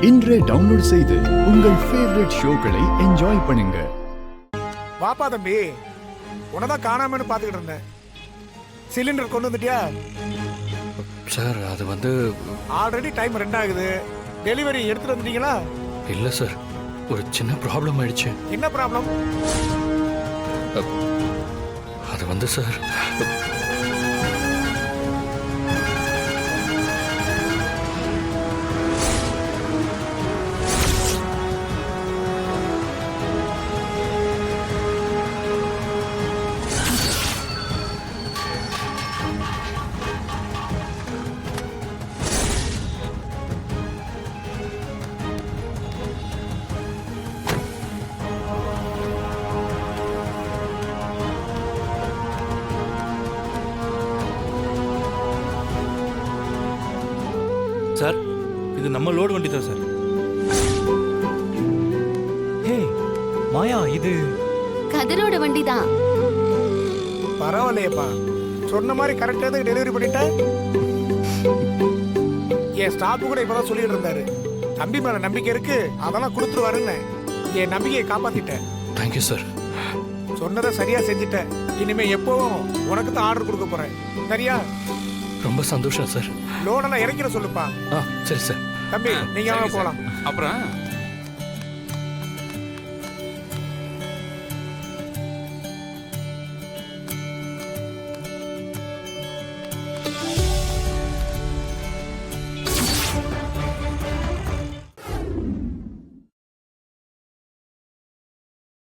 இன்றே டவுன்லோட் செய்து உங்கள் ஃபேவரட் ஷோக்களை என்ஜாய் பண்ணுங்க. வாப்பா தம்பி, உனதான் காணாமன்னு பாத்துக்கிட்டு இருந்தேன். சிலிண்டர் கொண்டு வந்துட்டியா? சார் அது வந்து ஆல்ரெடி டைம் 2 ஆகுது. டெலிவரி எடுத்துட்டு வந்துட்டீங்களா? இல்லை சார், ஒரு சின்ன ப்ராப்ளம் ஆயிடுச்சு. என்ன ப்ராப்ளம்? அது வந்து சார், சார் இது நம்ம லோடு வண்டி தான் சார். ஹே மாயா, இது கதிரோட வண்டி தான். பரவாயில்லையப்பா, சொன்ன மாதிரி கரெக்டாக டெலிவரி பண்ணிட்ட. என் ஸ்டாஃப் கூட இப்பதான் சொல்லிட்டு இருந்தாரு, தம்பி மேல நம்பிக்கை இருக்கு, அதெல்லாம் கொடுத்துருவாருன்னு. என் நம்பிக்கையை காப்பாத்திட்டேன். Thank you sir. சொன்னதை சரியா செஞ்சுட்டேன். இனிமே எப்பவும் உனக்கு தான் ஆர்டர் கொடுக்க போறேன், சரியா? ரொம்ப சந்தோஷம் சார். லோடெல்லாம் இறக்கிற சொல்லுப்பா. சரி சார். தம்பி நீங்க போலாம். அப்புறம்